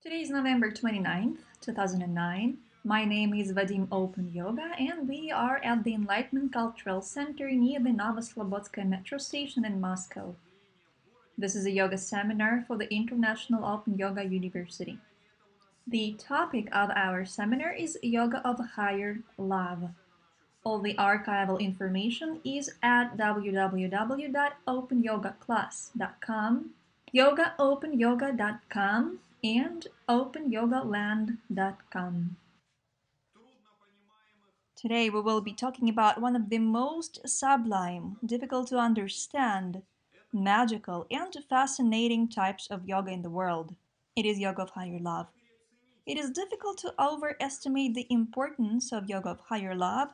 Today is November 29th, 2009. My name is Vadim Open Yoga, and we are at the Enlightenment Cultural Center near the Novoslobodskaya metro station in Moscow. This is a yoga seminar for the International Open Yoga University. The topic of our seminar is Yoga of Higher Love. All the archival information is at www.opengayoclass.com, yogaopenyoga.com, and openyogaland.com. Today we will be talking about one of the most sublime, difficult to understand, magical, and fascinating types of yoga in the world. It is yoga of higher love. It is difficult to overestimate the importance of yoga of higher love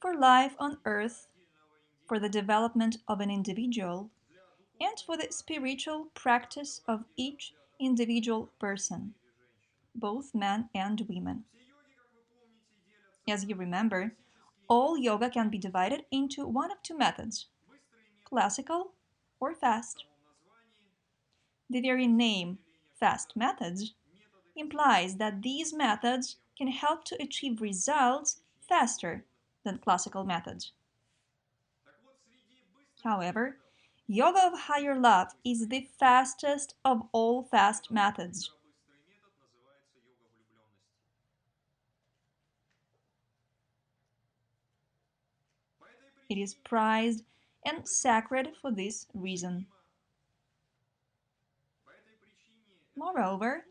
for life on earth, for the development of an individual, and for the spiritual practice of each individual person, both men and women. As you remember, all yoga can be divided into one of two methods: classical or fast. The very name, fast methods, implies that these methods can help to achieve results faster than classical methods. However, yoga of higher love is the fastest of all fast methods. It is prized and sacred for this reason. Moreover,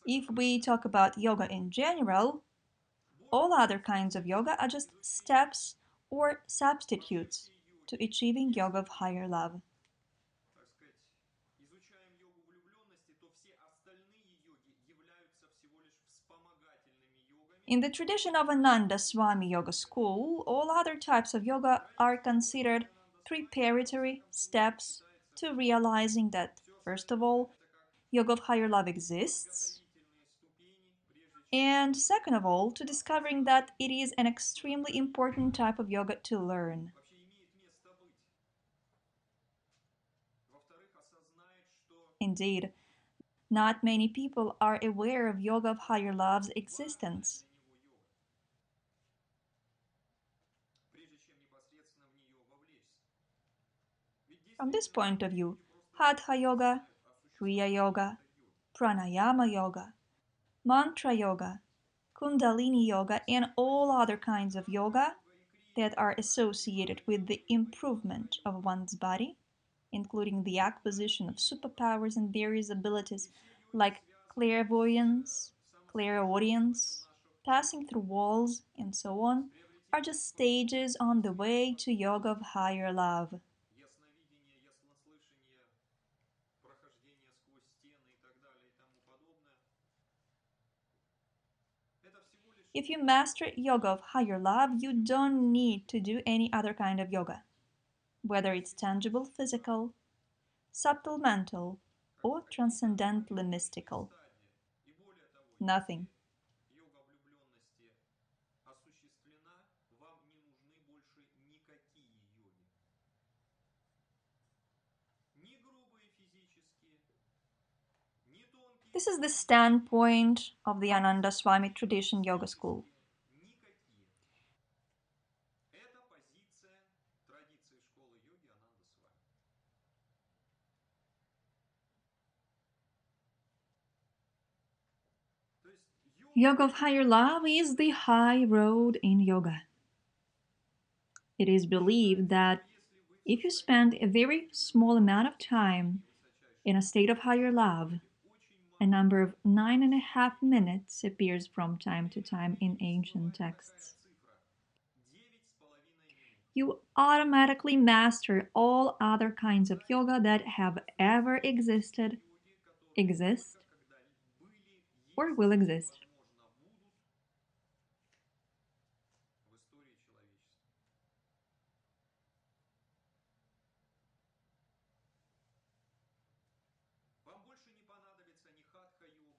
if we talk about yoga in general, all other kinds of yoga are just steps or substitutes to achieving yoga of higher love. In the tradition of Ananda Swami Yoga School, all other types of yoga are considered preparatory steps to realizing that, first of all, yoga of higher love exists, and second of all, to discovering that it is an extremely important type of yoga to learn. Indeed, not many people are aware of yoga of higher love's existence. From this point of view, Hatha Yoga, Kriya Yoga, Pranayama Yoga, Mantra Yoga, Kundalini Yoga, and all other kinds of yoga that are associated with the improvement of one's body, including the acquisition of superpowers and various abilities like clairvoyance, clairaudience, passing through walls, and so on, are just stages on the way to yoga of higher love. If you master yoga of higher love, you don't need to do any other kind of yoga, whether it's tangible physical, subtle mental, or transcendently mystical. Nothing. This is the standpoint of the Ananda Swami tradition yoga school. Yoga of higher love is the high road in yoga. It is believed that if you spend a very small amount of time in a state of higher love, a number of 9.5 minutes appears from time to time in ancient texts, you automatically master all other kinds of yoga that have ever existed, exist, or will exist.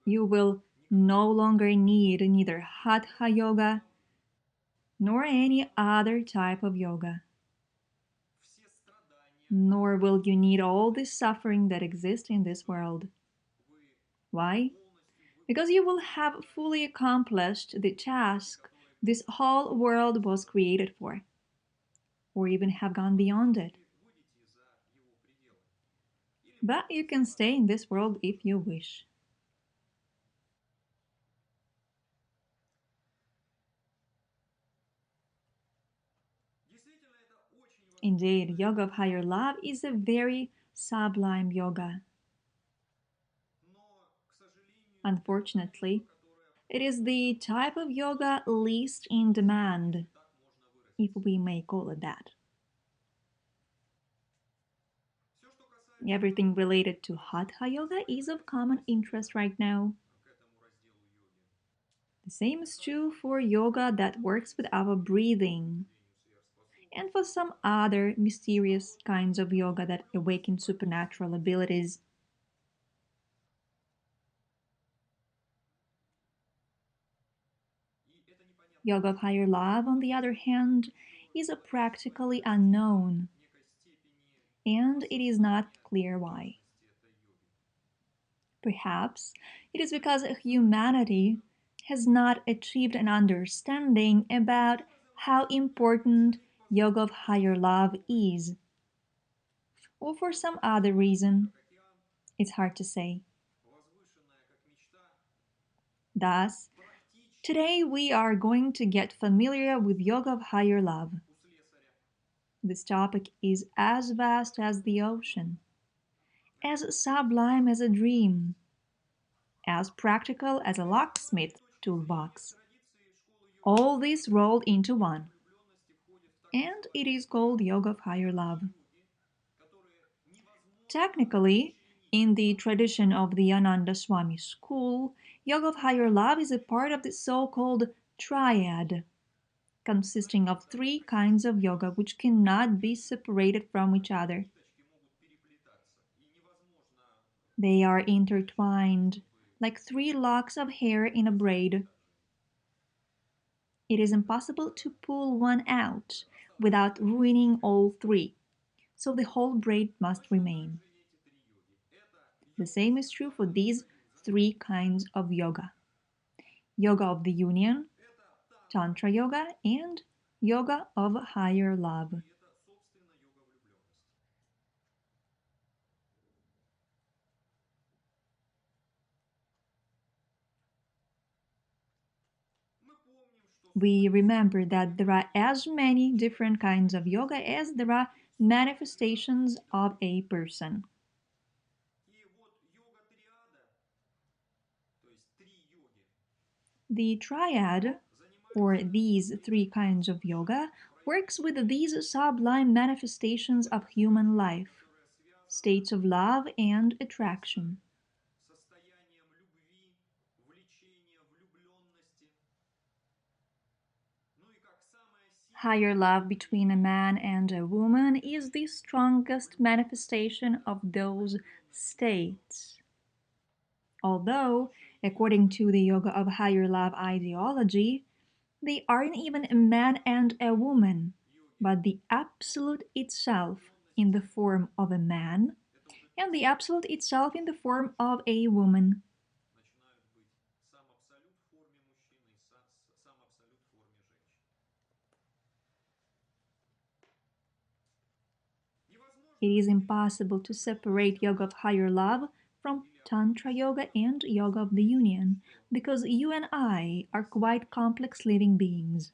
You will no longer need neither Hatha yoga nor any other type of yoga. Nor will you need all the suffering that exists in this world. Why? because you will have fully accomplished the task this whole world was created for, or even have gone beyond it. But you can stay in this world if you wish. Indeed, yoga of higher love is a very sublime yoga. Unfortunately, it is the type of yoga least in demand, if we may call it that. Everything related to Hatha yoga is of common interest right now. The same is true for yoga that works with our breathing, and for some other mysterious kinds of yoga that awaken supernatural abilities. Yoga of higher love, on the other hand, is practically unknown, and it is not clear why. Perhaps it is because humanity has not achieved an understanding about how important yoga of higher love is, or for some other reason. It's hard to say. Thus, today we are going to get familiar with yoga of higher love. This topic is as vast as the ocean, as sublime as a dream, as practical as a locksmith toolbox. All this rolled into one. And it is called yoga of higher love. Technically, in the tradition of the Ananda Swami school, yoga of higher love is a part of the so-called Triad, consisting of three kinds of yoga which cannot be separated from each other. They are intertwined, like three locks of hair in a braid. It is impossible to pull one out without ruining all three, so the whole braid must remain. The same is true for these three kinds of yoga: yoga of the union, Tantra yoga, and yoga of higher love. We remember that there are as many different kinds of yoga as there are manifestations of a person. The triad, or these three kinds of yoga, works with these sublime manifestations of human life, states of love and attraction. Higher love between a man and a woman is the strongest manifestation of those states. Although, according to the yoga of higher love ideology, they aren't even a man and a woman, but the absolute itself in the form of a man and the absolute itself in the form of a woman. It is impossible to separate yoga of higher love from Tantra yoga and yoga of the union, because you and I are quite complex living beings.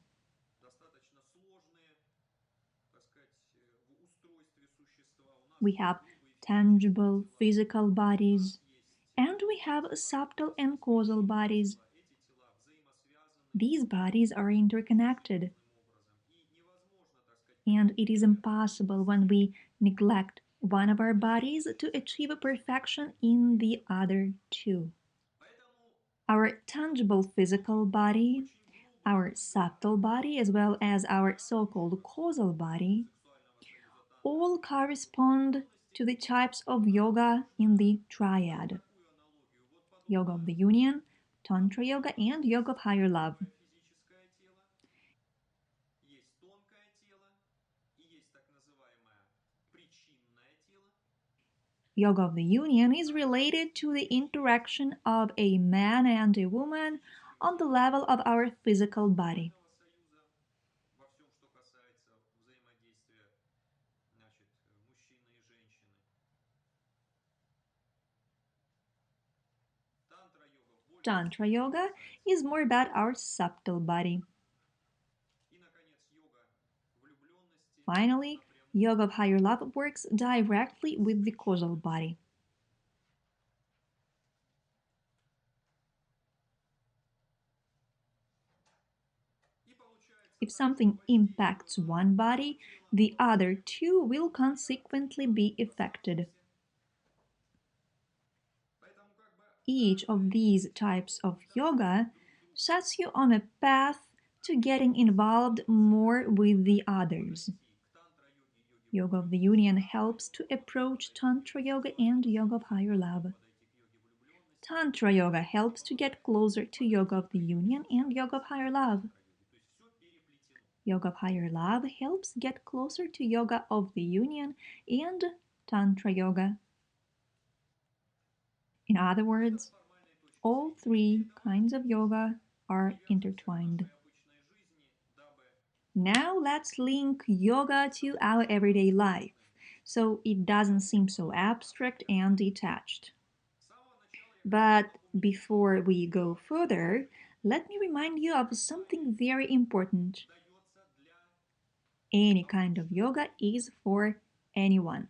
We have tangible physical bodies, and we have subtle and causal bodies. These bodies are interconnected, and it is impossible when we neglect one of our bodies to achieve perfection in the other two. Our tangible physical body, our subtle body, as well as our so-called causal body, all correspond to the types of yoga in the triad: yoga of the union, Tantra yoga, and yoga of higher love. Yoga of the Union is related to the interaction of a man and a woman on the level of our physical body. Tantra yoga is more about our subtle body. Finally, yoga of higher love works directly with the causal body. If something impacts one body, the other two will consequently be affected. Each of these types of yoga sets you on a path to getting involved more with the others. Yoga of the Union helps to approach Tantra Yoga and Yoga of Higher Love. Tantra Yoga helps to get closer to Yoga of the Union and Yoga of Higher Love. Yoga of Higher Love helps get closer to Yoga of the Union and Tantra Yoga. In other words, all three kinds of yoga are intertwined. Now let's link yoga to our everyday life so it doesn't seem so abstract and detached. But before we go further, let me remind you of something very important. Any kind of yoga is for anyone.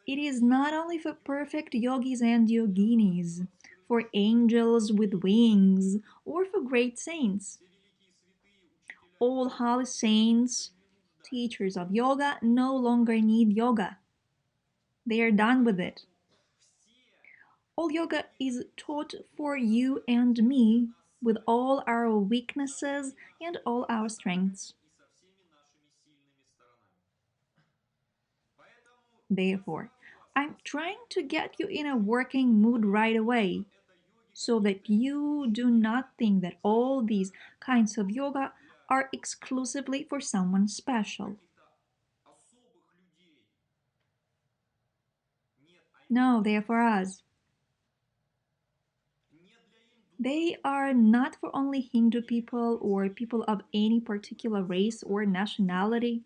It is not only for perfect yogis and yoginis, for angels with wings, or for great saints. All holy saints, teachers of yoga, no longer need yoga. They are done with it. All yoga is taught for you and me with all our weaknesses and all our strengths. Therefore, I'm trying to get you in a working mood right away so that you do not think that all these kinds of yoga are exclusively for someone special. No, they are for us. They are not for only Hindu people or people of any particular race or nationality.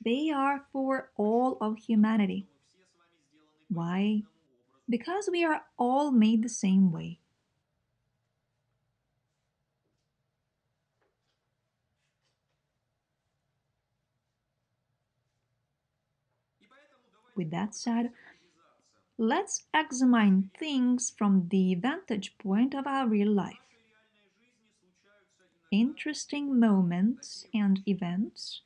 They are for all of humanity. Why? Because we are all made the same way. With that said, let's examine things from the vantage point of our real life. Interesting moments and events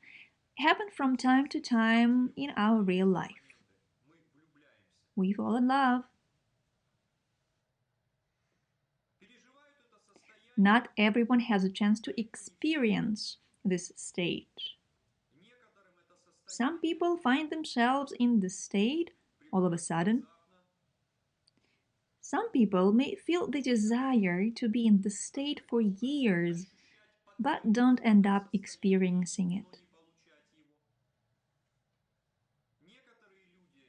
happen from time to time in our real life. We fall in love. Not everyone has a chance to experience this state. Some people find themselves in this state all of a sudden. Some people may feel the desire to be in this state for years, but don't end up experiencing it.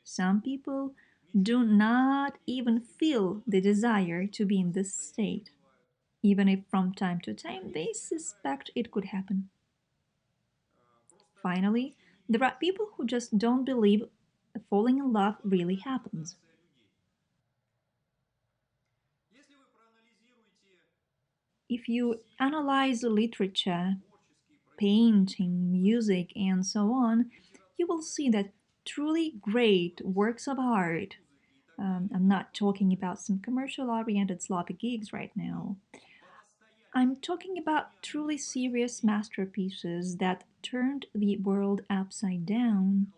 Some people do not even feel the desire to be in this state, even if from time to time they suspect it could happen. Finally, there are people who just don't believe falling in love really happens. If you analyze literature, painting, music, and so on, you will see that truly great works of art. I'm not talking about some commercial oriented sloppy gigs right now. I'm talking about truly serious masterpieces that turned the world upside down.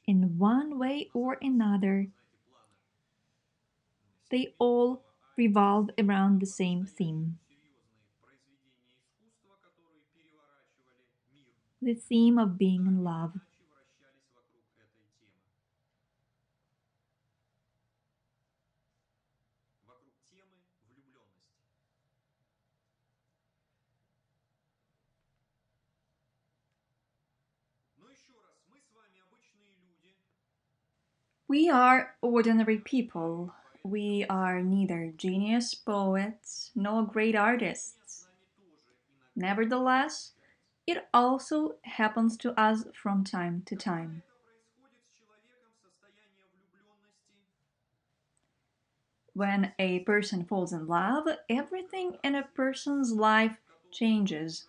In one way or another, they all revolve around the same theme, the theme of being in love. We are ordinary people. We are neither genius poets nor great artists. Nevertheless, it also happens to us from time to time. When a person falls in love, everything in a person's life changes: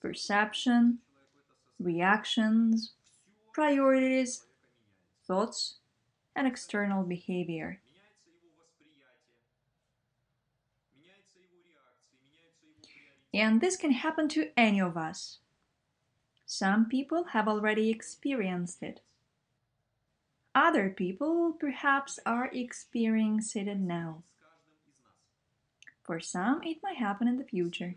perception, reactions, priorities, thoughts, and external behavior. And this can happen to any of us. Some people have already experienced it. Other people perhaps are experiencing it now. For some, it might happen in the future.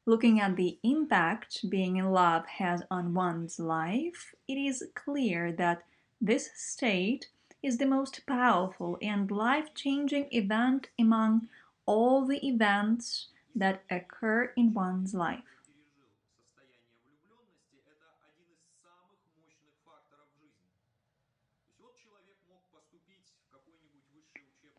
Looking at the impact being in love has on one's life, it is clear that this state is the most powerful and life changing event among all the events that occur in one's life.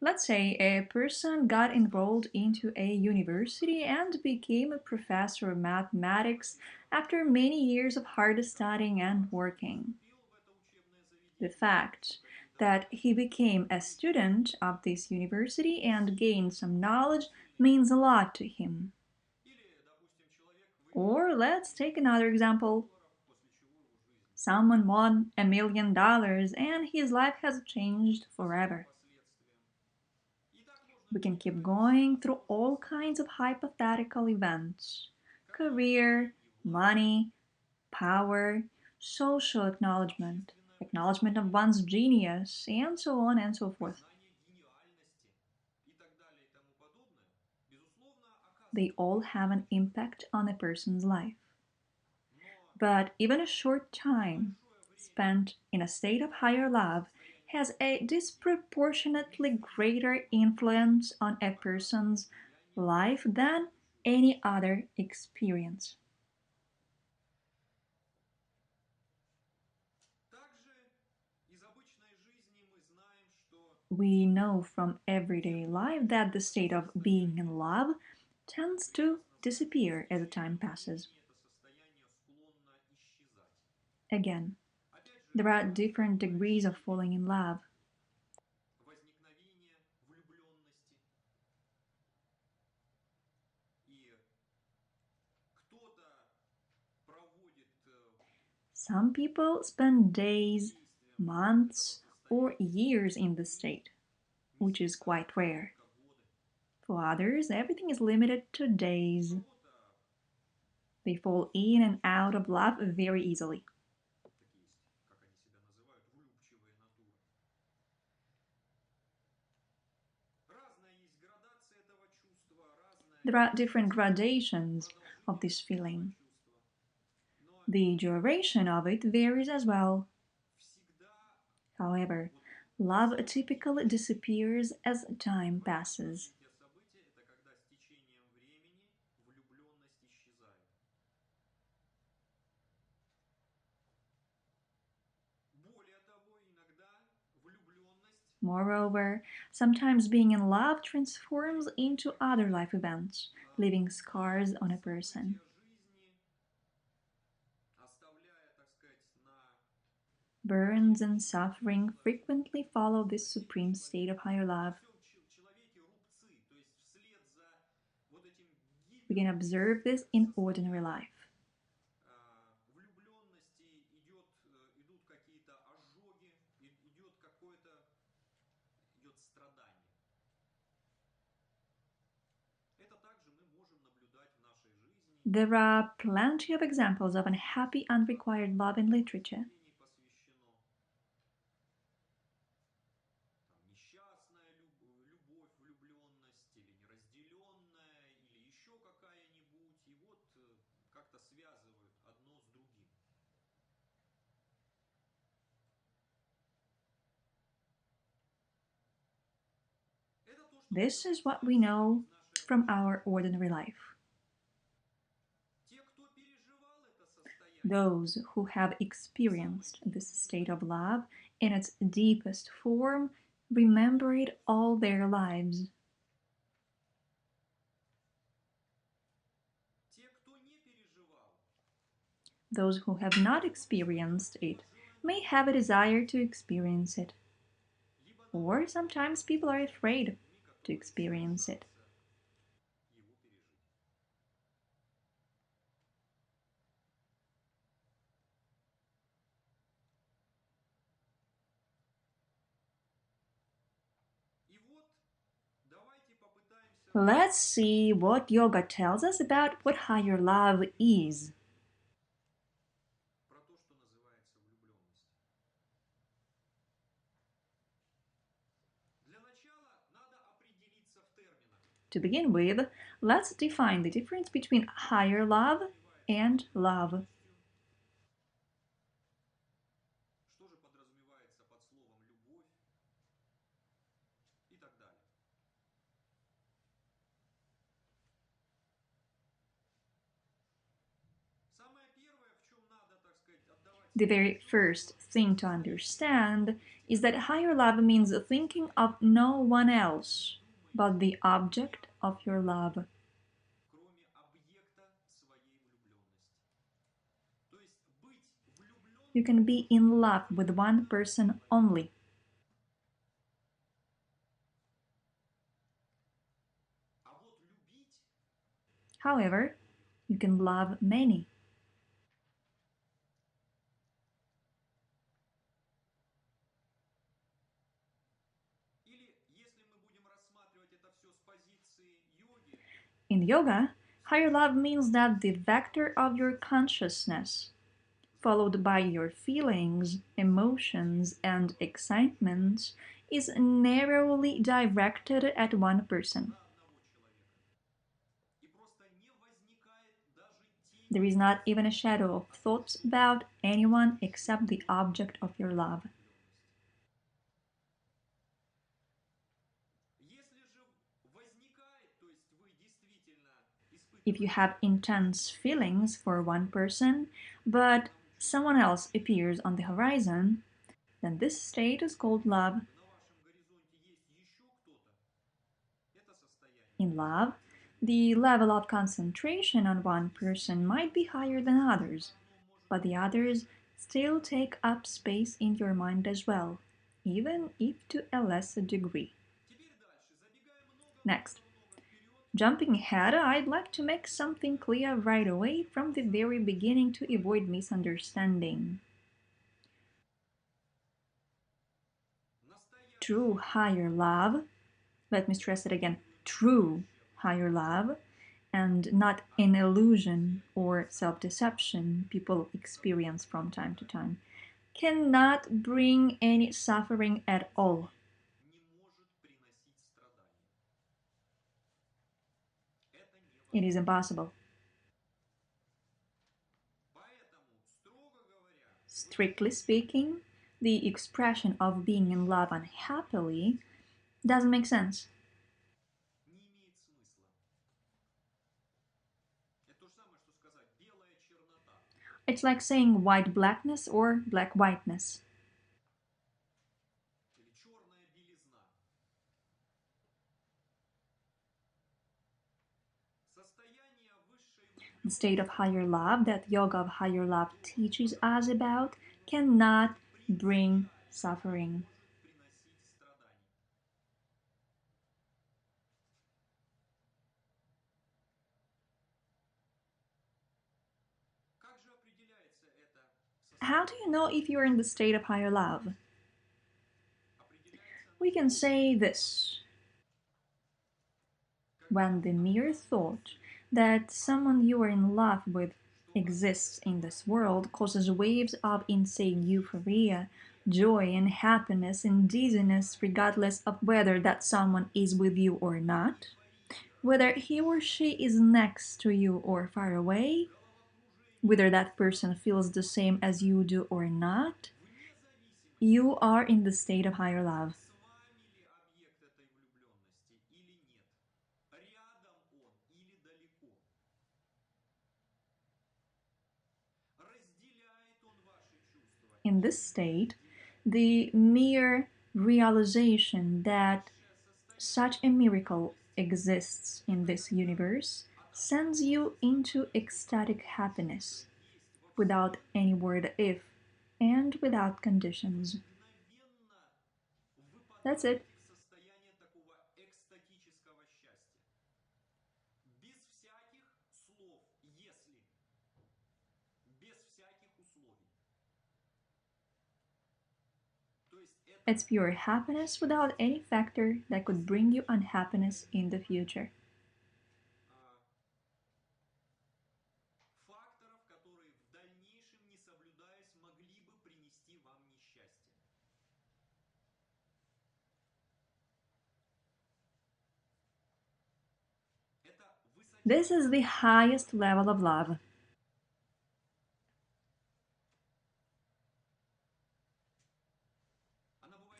Let's say a person got enrolled into a university and became a professor of mathematics after many years of hard studying and working. The fact that he became a student of this university and gained some knowledge means a lot to him. Or let's take another example. Someone won $1 million and his life has changed forever. We can keep going through all kinds of hypothetical events: career, money, power, social acknowledgement, acknowledgement of one's genius, and so on and so forth. They all have an impact on a person's life. But even a short time spent in a state of higher love has a disproportionately greater influence on a person's life than any other experience. We know from everyday life that the state of being in love tends to disappear as time passes. Again, there are different degrees of falling in love. Some people spend days, months, or years in this state, which is quite rare. For others, everything is limited to days. They fall in and out of love very easily. There are different gradations of this feeling. The duration of it varies as well. However, love typically disappears as time passes. Moreover, sometimes being in love transforms into other life events, leaving scars on a person. Burns and suffering frequently follow this supreme state of higher love. We can observe this in ordinary life. There are plenty of examples of unhappy, unrequited love in literature. This is what we know from our ordinary life. Those who have experienced this state of love in its deepest form remember it all their lives. Those who have not experienced it may have a desire to experience it, or sometimes people are afraid to experience it. Let's see what yoga tells us about what higher love is. To begin with, let's define the difference between higher love and love. The very first thing to understand is that higher love means thinking of no one else but the object of your love. You can be in love with one person only. However, you can love many. In yoga, higher love means that the vector of your consciousness, followed by your feelings, emotions, and excitements, is narrowly directed at one person. There is not even a shadow of thoughts about anyone except the object of your love. If you have intense feelings for one person, but someone else appears on the horizon, then this state is called love. In love, the level of concentration on one person might be higher than others, but the others still take up space in your mind as well, even if to a lesser degree. Next, jumping ahead, I'd like to make something clear right away from the very beginning to avoid misunderstanding. True higher love, let me stress it again, true higher love, and not an illusion or self deception people experience from time to time, cannot bring any suffering at all. It is impossible. Strictly speaking, the expression of being in love unhappily doesn't make sense. It's like saying white blackness or black whiteness. The state of higher love that Yoga of Higher Love teaches us about cannot bring suffering. How do you know if you're in the state of higher love? We can say this: when the mere thought that someone you are in love with exists in this world causes waves of insane euphoria, joy, and happiness and dizziness, regardless of whether that someone is with you or not, whether he or she is next to you or far away, whether that person feels the same as you do or not, you are in the state of higher love. In this state, the mere realization that such a miracle exists in this universe sends you into ecstatic happiness, without any word if and without conditions. That's it. It's pure happiness without any factor that could bring you unhappiness in the future. This is the highest level of love.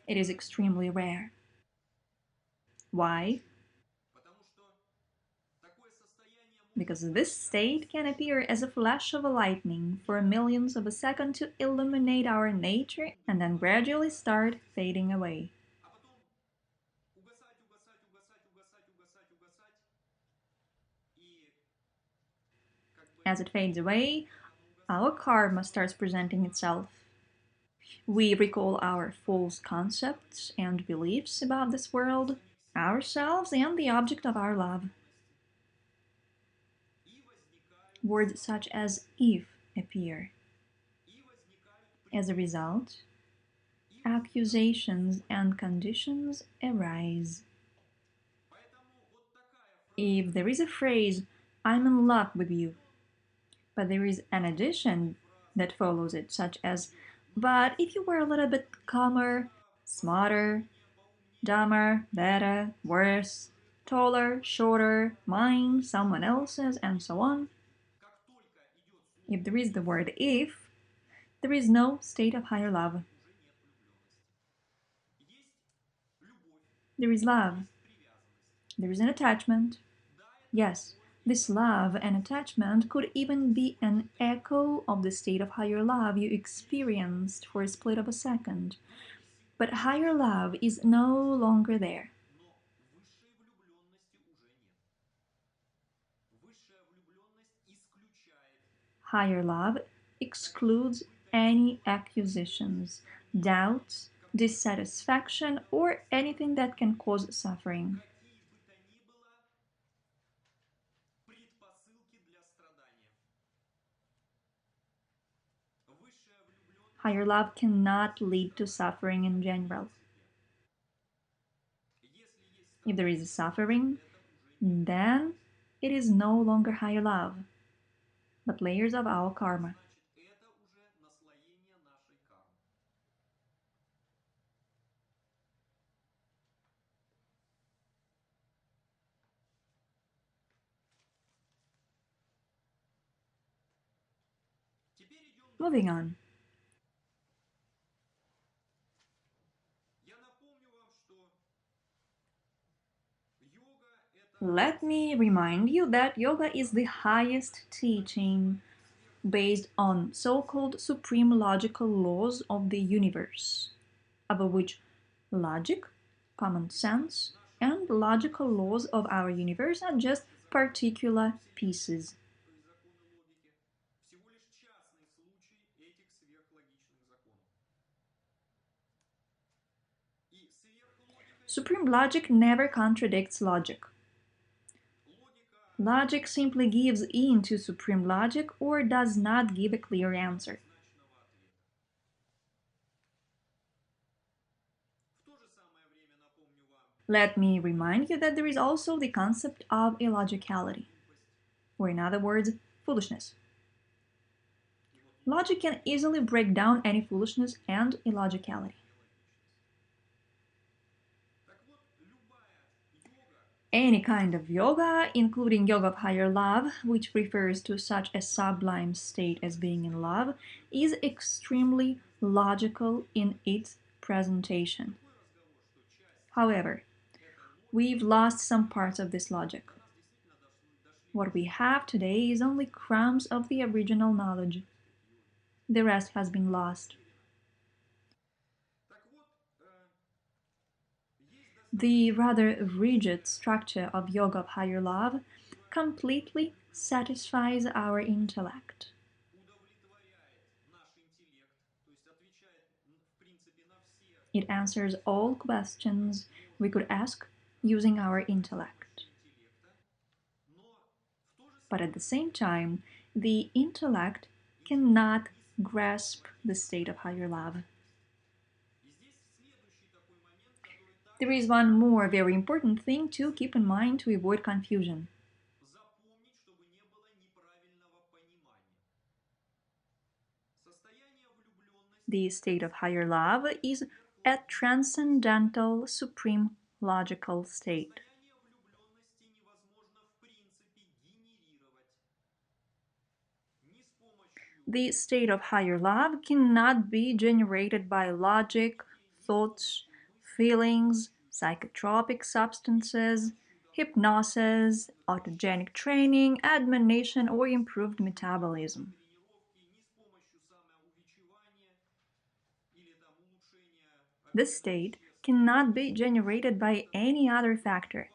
It is extremely rare. Why? Because this state can appear as a flash of lightning for millions of a second to illuminate our nature and then gradually start fading away. As it fades away, our karma starts presenting itself. We recall our false concepts and beliefs about this world, ourselves, and the object of our love. Words such as if appear. As a result, accusations and conditions arise. If there is a phrase, I'm in love with you, but there is an addition that follows it, such as, but if you were a little bit calmer, smarter, dumber, better, worse, taller, shorter, mine, someone else's, and so on. If there is the word if, there is no state of higher love. There is love. There is an attachment. Yes, this love and attachment could even be an echo of the state of higher love you experienced for a split of a second. But higher love is no longer there. Higher love excludes any accusations, doubts, dissatisfaction, or anything that can cause suffering. Higher love cannot lead to suffering in general. If there is suffering, then it is no longer higher love, but layers of our karma. Moving on. Let me remind you that yoga is the highest teaching based on so-called supreme logical laws of the universe, of which logic, common sense, and logical laws of our universe are just particular pieces. Supreme logic never contradicts logic. Logic simply gives in to supreme logic or does not give a clear answer. Let me remind you that there is also the concept of illogicality, or in other words, foolishness. Logic can easily break down any foolishness and illogicality. Any kind of yoga, including yoga of higher love, which refers to such a sublime state as being in love, is extremely logical in its presentation. However, we've lost some parts of this logic. What we have today is only crumbs of the original knowledge. The rest has been lost. The rather rigid structure of Yoga of Higher Love completely satisfies our intellect. It answers all questions we could ask using our intellect. But at the same time, the intellect cannot grasp the state of higher love. There is one more very important thing to keep in mind to avoid confusion. The state of higher love is a transcendental, supreme logical state. The state of higher love cannot be generated by logic, thoughts, feelings, psychotropic substances, hypnosis, autogenic training, admonition, or improved metabolism. This state cannot be generated by any other factor.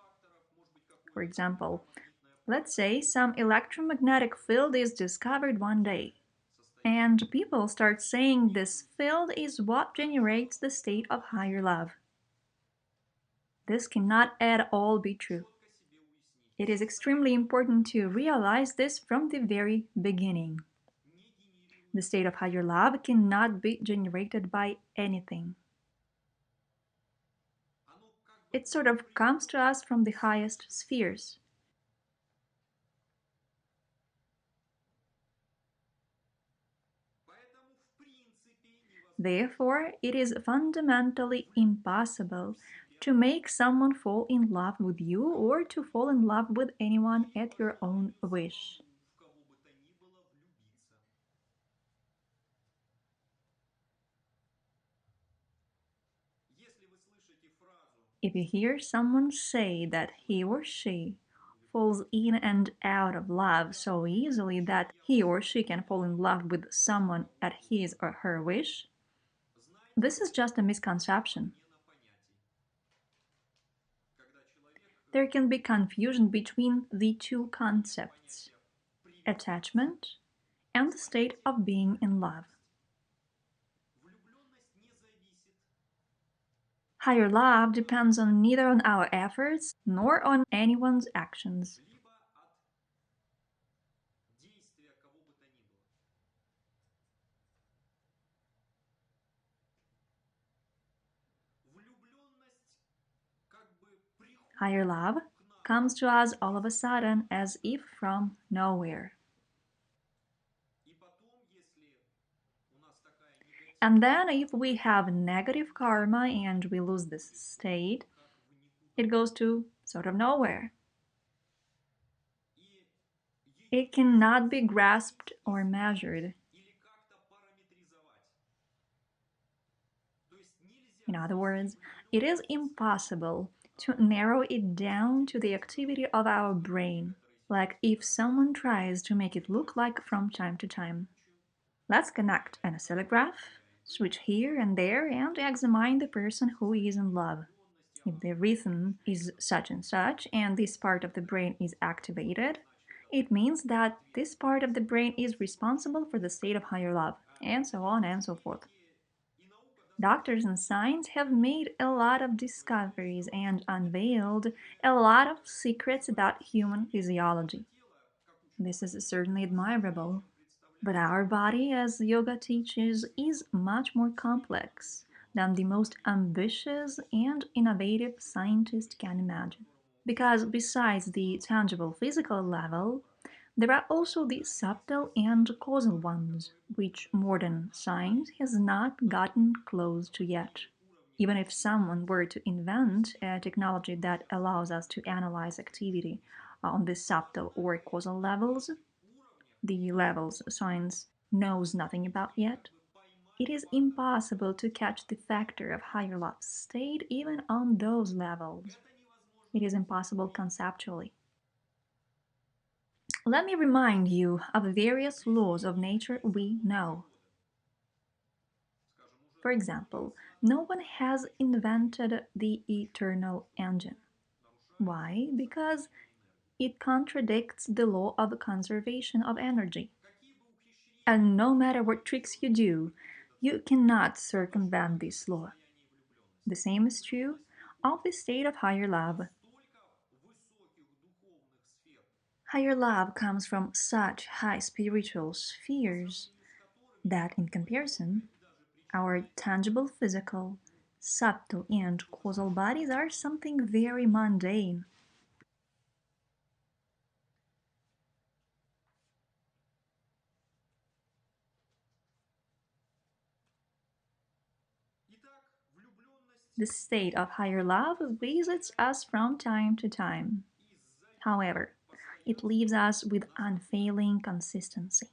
For example, let's say some electromagnetic field is discovered one day, and people start saying this field is what generates the state of higher love. This cannot at all be true. It is extremely important to realize this from the very beginning. The state of higher love cannot be generated by anything. It sort of comes to us from the highest spheres. Therefore, it is fundamentally impossible to make someone fall in love with you or to fall in love with anyone at your own wish. If you hear someone say that he or she falls in and out of love so easily that he or she can fall in love with someone at his or her wish, this is just a misconception. There can be confusion between the two concepts, attachment and the state of being in love. Higher love depends on neither on our efforts nor on anyone's actions. Higher love comes to us all of a sudden as if from nowhere. And then if we have negative karma and we lose this state, it goes to sort of nowhere. It cannot be grasped or measured. In other words, it is impossible to narrow it down to the activity of our brain, like if someone tries to make it look like from time to time. Let's connect an oscillograph, switch here and there, and examine the person who is in love. If the rhythm is such and this part of the brain is activated, it means that this part of the brain is responsible for the state of higher love, and so on and so forth. Doctors and science have made a lot of discoveries and unveiled a lot of secrets about human physiology. This is certainly admirable. But our body, as yoga teaches, is much more complex than the most ambitious and innovative scientist can imagine. Because besides the tangible physical level, there are also the subtle and causal ones, which modern science has not gotten close to yet. Even if someone were to invent a technology that allows us to analyze activity on the subtle or causal levels, the levels science knows nothing about yet, it is impossible to catch the factor of higher love state even on those levels. It is impossible conceptually. Let me remind you of the various laws of nature we know. For example, no one has invented the eternal engine. Why? Because it contradicts the law of conservation of energy. And no matter what tricks you do, you cannot circumvent this law. The same is true of the state of higher love. Higher love comes from such high spiritual spheres that, in comparison, our tangible physical, subtle, and causal bodies are something very mundane. The state of higher love visits us from time to time. However, it leaves us with unfailing consistency.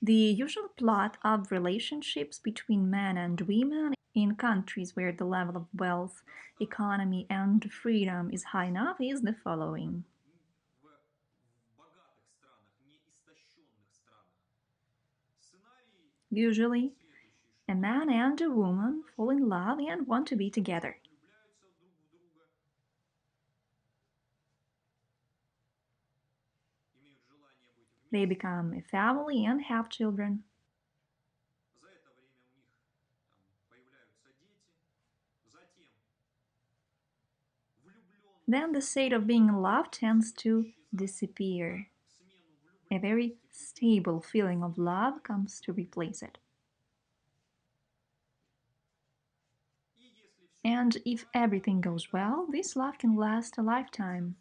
The usual plot of relationships between men and women in countries where the level of wealth, economy, and freedom is high enough is the following. Usually, a man and a woman fall in love and want to be together. They become a family and have children. Then the state of being in love tends to disappear. A very stable feeling of love comes to replace it. And if everything goes well, this love can last a lifetime.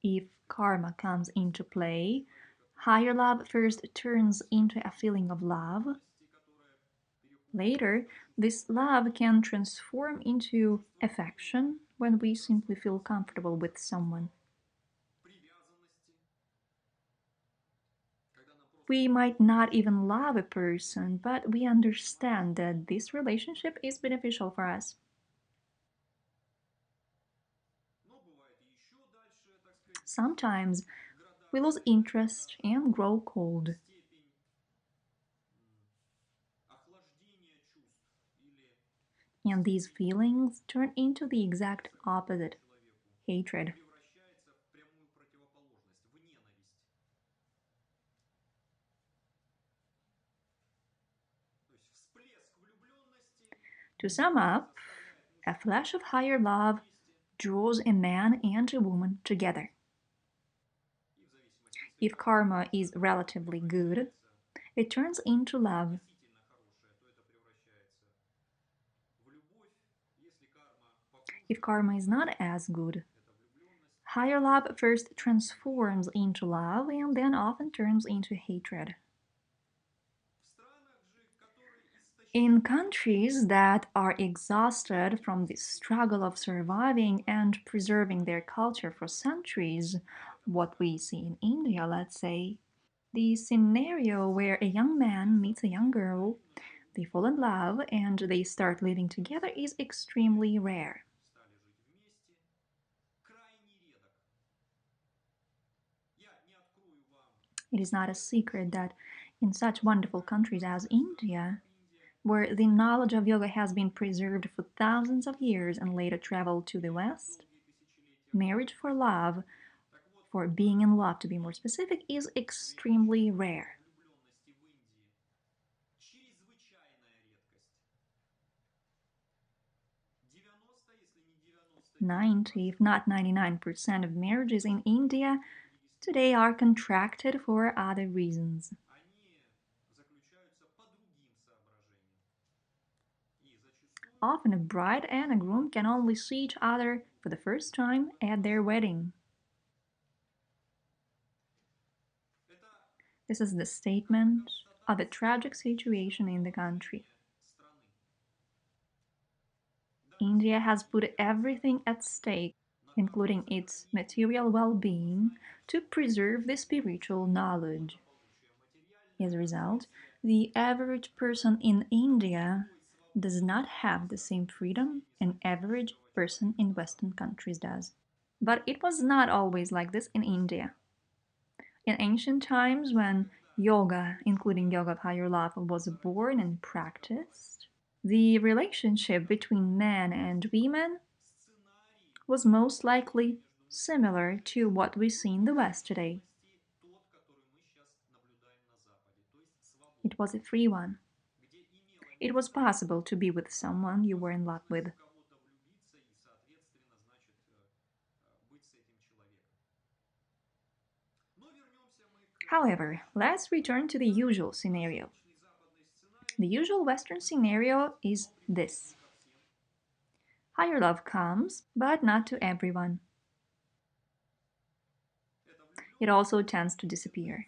If karma comes into play, higher love first turns into a feeling of love. Later, this love can transform into affection when we simply feel comfortable with someone. We might not even love a person, but we understand that this relationship is beneficial for us. Sometimes we lose interest and grow cold. And these feelings turn into the exact opposite, hatred. To sum up, a flash of higher love draws a man and a woman together. If karma is relatively good, it turns into love. If karma is not as good, higher love first transforms into love and then often turns into hatred. In countries that are exhausted from the struggle of surviving and preserving their culture for centuries, what we see in India, let's say, the scenario where a young man meets a young girl, they fall in love, and they start living together is extremely rare. It is not a secret that in such wonderful countries as India, where the knowledge of yoga has been preserved for thousands of years and later traveled to the West, marriage for love, for being in love to be more specific, is extremely rare. 90, if not 99% of marriages in India today are contracted for other reasons. Often a bride and a groom can only see each other for the first time at their wedding. This is the statement of a tragic situation in the country. India has put everything at stake, including its material well-being, to preserve the spiritual knowledge. As a result, the average person in India does not have the same freedom an average person in Western countries does. But it was not always like this in India. In ancient times, when yoga, including yoga of higher love, was born and practiced, the relationship between men and women was most likely similar to what we see in the West today. It was a free one. It was possible to be with someone you were in love with. However, let's return to the usual scenario. The usual Western scenario is this: higher love comes, but not to everyone. It also tends to disappear.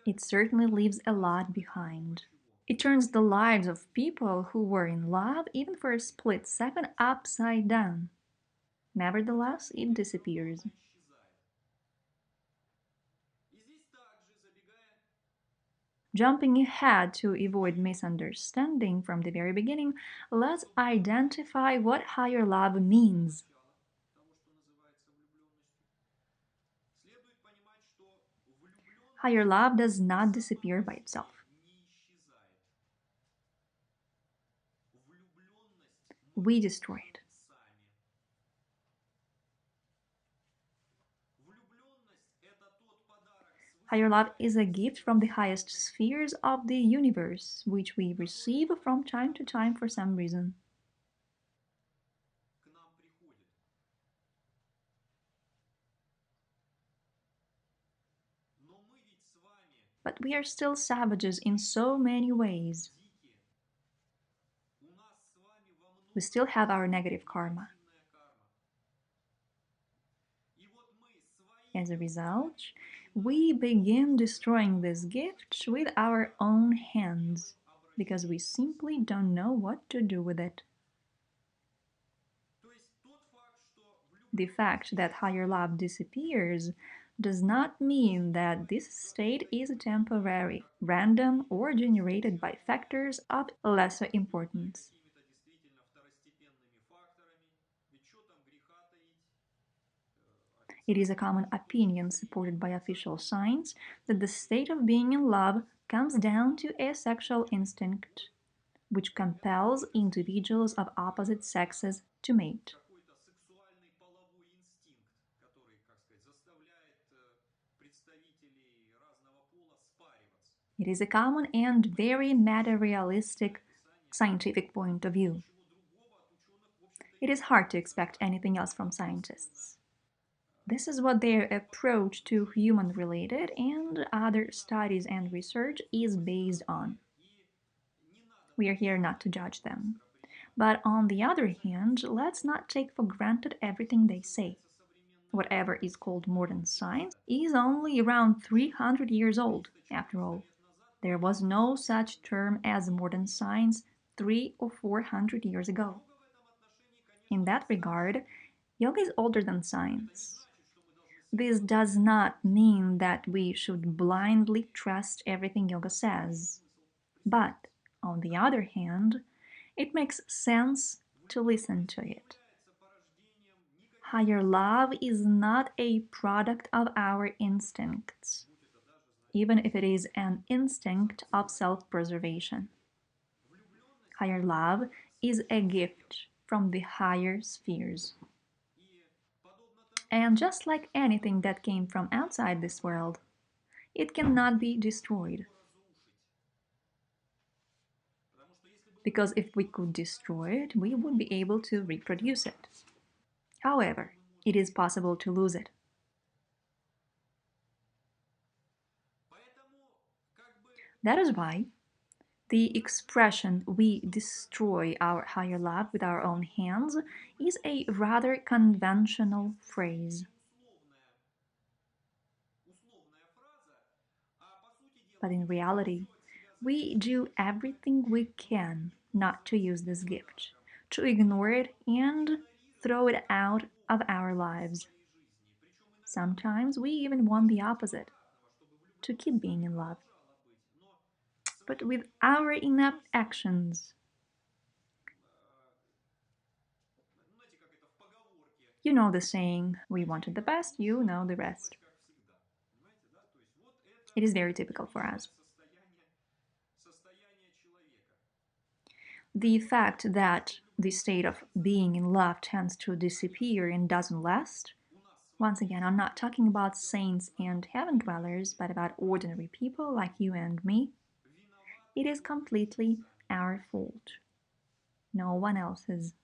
It certainly leaves a lot behind. It turns the lives of people who were in love, even for a split second, upside down. Nevertheless, it disappears. Jumping ahead to avoid misunderstanding from the very beginning, let's identify what higher love means. Higher love does not disappear by itself. We destroy it. Higher love is a gift from the highest spheres of the universe, which we receive from time to time for some reason. But we are still savages in so many ways. We still have our negative karma. As a result, we begin destroying this gift with our own hands because we simply don't know what to do with it. The fact that higher love disappears does not mean that this state is temporary, random, or generated by factors of lesser importance. It is a common opinion supported by official science that the state of being in love comes down to a sexual instinct, which compels individuals of opposite sexes to mate. It is a common and very materialistic scientific point of view. It is hard to expect anything else from scientists. This is what their approach to human-related and other studies and research is based on. We are here not to judge them. But on the other hand, let's not take for granted everything they say. Whatever is called modern science is only around 300 years old, after all. There was no such term as modern science 300 or 400 years ago. In that regard, yoga is older than science. This does not mean that we should blindly trust everything yoga says. But, on the other hand, it makes sense to listen to it. Higher love is not a product of our instincts, even if it is an instinct of self-preservation. Higher love is a gift from the higher spheres. And just like anything that came from outside this world, it cannot be destroyed. Because if we could destroy it, we would be able to reproduce it. However, it is possible to lose it. That is why the expression "we destroy our higher love with our own hands" is a rather conventional phrase. But in reality, we do everything we can not to use this gift, to ignore it and throw it out of our lives. Sometimes we even want the opposite. to keep being in love. But with our inept actions, you know the saying, we wanted the best, you know the rest. It is very typical for us. The fact that the state of being in love tends to disappear and doesn't last. Once again, I'm not talking about saints and heaven dwellers, but about ordinary people like you and me. It is completely our fault. No one else's.